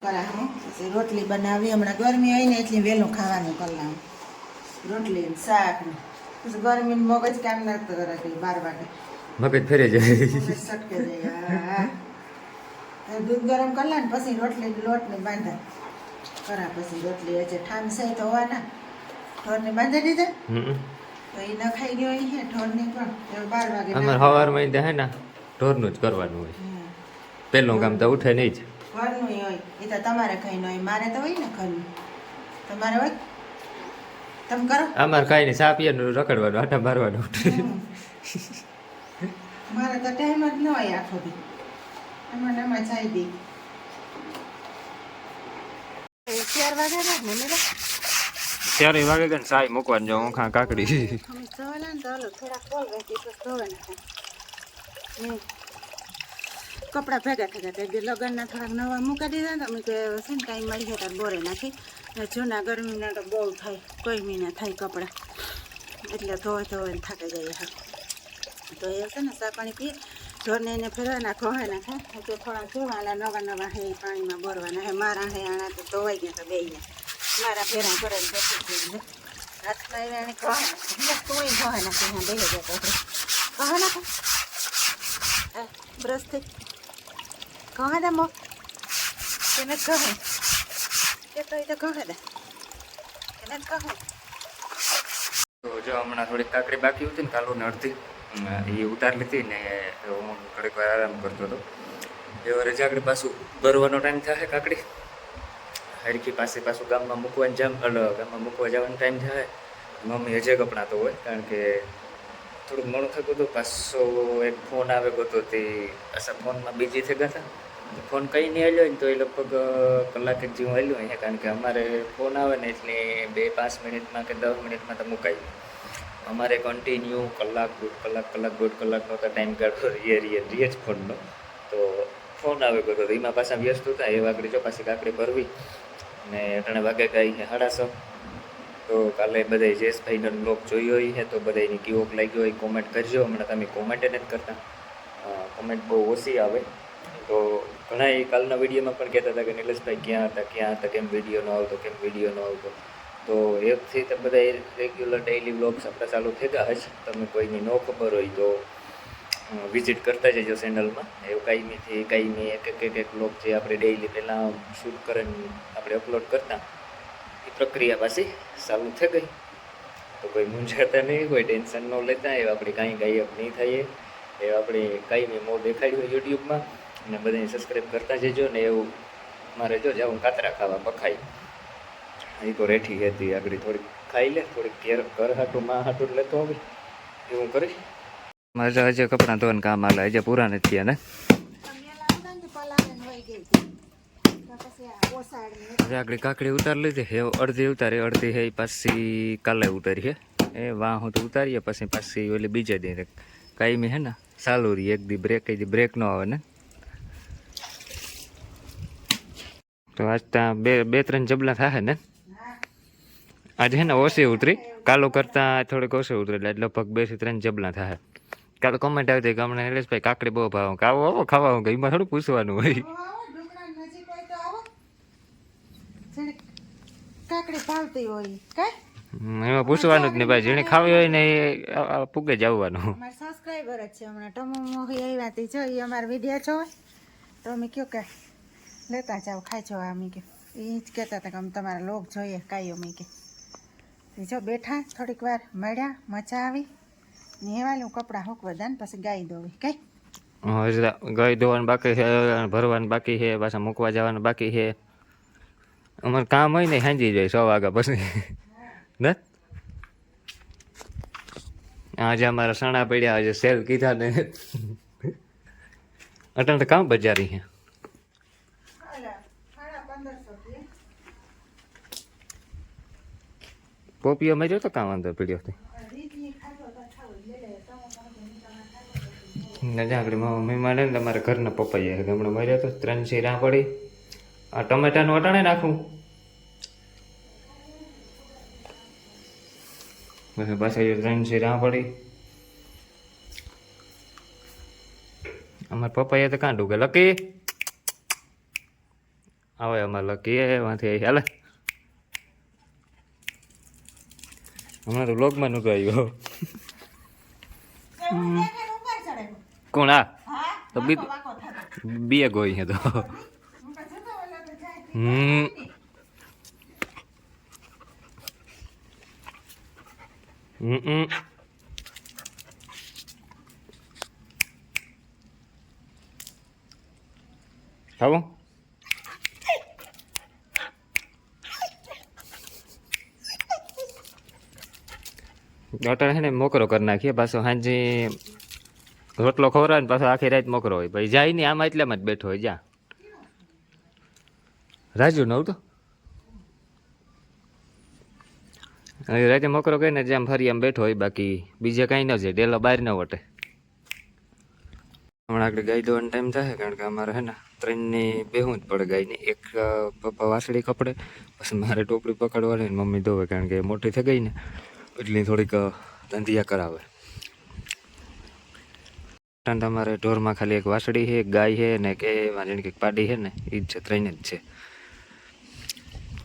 કરા હું પછી રોટલી બનાવી હમણાં ગરમી હોય ને એટલે વહેલું ખાવાનું કલામ રોટલી ને શાક ને પછી ગરમી મગજ કામ ના કરે કે 12 વાગે મગજ ફેરે જાય મગજ સટકે જાય દૂધ ગરમ કરલા ને પછી રોટલી લોટ ને બાંધા કરા પછી રોટલી હજે ઠામ છે તો હોવાના ઠોરને બાંધી દીધા તો એ ન ખાઈ ગયો હે ઠોરને પણ 12 વાગે અમારે સવારમાં હે ને ઢોરનું જ કરવાનું હોય પેલું કામ તો ઉઠે નહીં જ ઘરનું હોય એ તો તમારે કઈ ન હોય મારે તો હોય ને ઘરનું તમારે હોય તમે કરો અમારે કાંઈ નહીં સા પીવાનું રખડવાનું આટા મારવાનું મારે તો ટાઈમ જ ન હોય આખો દી એમાં એમાં ચાઈ દઈ 4 વાગે ને મેરા 4 વાગે ગઈ સાય મૂકવાનું જાઉં ખા કાકડી અમે સવાલા ને તો થોડા કોલ રાખી તો ધોવે ને કપડા ભેગા થયા હતા જે લગ્નના થોડાક નવા મૂકી દીધા ને અમે કે છે ને ટાઈમ મળી ગયા ત્યારે બોરે નાખી જૂના ગરમીના તો બહુ થાય કોઈ મહિના થાય કપડાં એટલે ધોવે થાકી જાય હા તો એ છે ને ચા પાણી પીએ ઢોરને એને ફેરવા નાખો હોય નાખે તો થોડા જોવાના નવા હે પાણીમાં બોરવાના હે મારા હે આણા તો ધોવાઈ ગયા તો બે ગયા મારા ફેરા કરે ને પછી હાથમાં એને કહે કોઈ કહે નાખે હા બે ગયા તો કહે નાખે બ્રશથી કહે દે મો તેને કહે કે તો એ તો કહે દે એને કહે તો જો હમણાં થોડીક કાકડી બાકી હતી ને કાલું ને અડધી એ ઉતાર લીધી ને હું થોડીક વાર આરામ કરતો હતો એ વાર જાગડી પાછું ભરવાનો ટાઈમ થાય કાકડી હરકી પાસે પાછું ગામમાં ગામમાં મૂકવા જવાનો ટાઈમ થાય મમ્મી હજે કપડાં તો હોય કારણ કે થોડુંક મોડું થતું હતું પાછો એક ફોન આવે ગયો તે પાછા ફોનમાં બીજી થઈ ગયા હતા ફોન કંઈ નહીં આવ્યો ને તો એ લગભગ કલાક એક જેવું આવ્યું અહીંયા કારણ કે અમારે ફોન આવે ને એટલે 2-5 મિનિટમાં કે 10 મિનિટમાં તો મુકાઈ અમારે કન્ટિન્યુ કલાક દોઢ કલાકનો તો ટાઈમ કાઢવો રીએ જ ફોનનો તો ફોન આવે ગયો તો એમાં પાછા વ્યસ્ત હતા એ વાગડી જો પાછી કાકડી ભરવી અને 3 વાગે ગઈ 6:30 તો કાલે બધાય જયેશભાઈનો બ્લોગ જોયો હોય તો બધાની કેવોક લાગ્યો હોય કોમેન્ટ કરજો હમણાં તમે કોમેન્ટ નથી કરતા કોમેન્ટ બહુ ઓછી આવે તો ઘણા એ કાલના વિડીયોમાં પણ કહેતા હતા કે નિલેશભાઈ ક્યાં હતા કેમ વિડીયો ન આવતો તો એકથી તો બધા રેગ્યુલર ડેઇલી બ્લોગ્સ આપણા ચાલુ થઈ ગયા હશે તમે કોઈની ન ખબર હોય તો વિઝિટ કરતા જજો ચેનલમાં એવું કાયમી એક બ્લોગ જે આપણે ડેઇલી પહેલાં શૂટ કરીને આપણે અપલોડ કરતા એ પ્રક્રિયા પાછી ચાલુ થઈ ગઈ તો કોઈ મૂંઝાતા નહીં કોઈ ટેન્શન ન લેતા એ આપણે કાંઈ ગાયબ નહીં થઈએ એ આપણે કાંઈ મોં દેખાડ્યું હોય યુટ્યુબમાં અને બધાને સબસ્ક્રાઈબ કરતા જજો ને એવું મારે જો જાઉં કાતરા ખાવા પખાઈ એ તો રેઠી હતી આગળ થોડીક ખાઈ લે થોડીક ઘર હાટું માં હાટું લેતો આવે એવું કરીશ મારે હજે કપડાં ધોવાનું કામ હાલે હજે પૂરા નથી થયા ને હવે આગળ કાકડી ઉતારી લીધી હે અડધી ઉતારી અડધી હે પાછી કાલે ઉતારી હે એ વાહ હું તો ઉતારીએ પાછી ઓલી બીજે દી કાયમી હે ને ચાલુ રહી એક દી બ્રેક ન આવે ને તો આજ ત્યાં બે ત્રણ જબલા થાય ને આજે હે ને ઓછી ઉતરી કાલો કરતાં થોડીક ઓછી ઉતરી એટલે લગભગ 2 થી 3 જબલા થાય કાલે કોમેન્ટ આવતી કે હમણાં નિલેશભાઈ કાકડી બહુ ભાવ આવો ખાવા આવો એમાં થોડું પૂછવાનું હોય કાકડી ભાવતી હોય કઈ એમાં પૂછવાનું જ નહીં ભાઈ જેને ખાવી હોય ને એ પૂગે જ આવવાનું અમારા સબસ્ક્રાઈબર જ છે હમણાં ટમો મોહી આવ્યા હતી જો એ અમારા વિડીયો જોવે તો અમે કયો કે લેતા જાઓ ખાઈ જાઓ અમે કે એ જ કહેતા હતા કે અમે તમારા લોક જોઈએ કાંઈ અમે કે જો બેઠા થોડીક વાર મળ્યા મજા આવી ને એવા કપડાં હોકવા દા ને પછી ગાઈ દોવી કઈ ગાય ધોવાનું બાકી છે ભરવાનું બાકી છે પાછા મૂકવા જવાનું બાકી છે અમારે કામ હોય ને સાંજી જાય 6 વાગ્યા પછી ને આજે અમારા સણા પડ્યા આજે સેલ કીધા ને અટણ તો કામ બજારી છે પોપીઓ મેં તો કામ અંદર પીડ્યો હતો આગળ મહેમાન ને તમારા ઘરના પપ્પાઈ હમણાં મર્યો હતો 3 શીરા પડી આ ટમેટાનું અટાણે નાખું પછી પાછા 3 શીરા પડી અમારા પપ્પાએ તો કાં ડૂગે લકી આવે અમારે લકી એમાંથી હાલે હમણાં તો બ્લોગમાં નહોતો આવ્યો કોણ આ તો બે ગોઈ છે તો ખાવું ડોટર છે ને મોકરો કરી નાખીએ પાછો સાંજે રોટલો ખવડાવે ને પાછો આખી રાત મોકરો હોય ભાઈ જાય નહીં આમાં એટલામાં જ બેઠો હોય જા રાજુ નવ તો રાતે મોકરો કહીને જેમ ફરી આમ બેઠો હોય બાકી બીજે કાંઈ ન જાય ડેલો બહાર ન વટે હમણાં આગળ ગાય દોવાનો ટાઈમ થાય કારણ કે અમારે હે ને ત્રણની બેહવું જ પડે ગાયની એક પપ્પા વાસળી કપડે પછી મારે ટોપલી પકડવાની ને મમ્મી ધોવે કારણ કે મોટી થઈ ગઈ ને એટલે થોડીક ધંધિયા કરાવે તમારે ઢોરમાં ખાલી એક વાસળી છે એક ગાય છે ને કે જાણે કે પાડી છે ને એ જ છે ત્રણ જ છે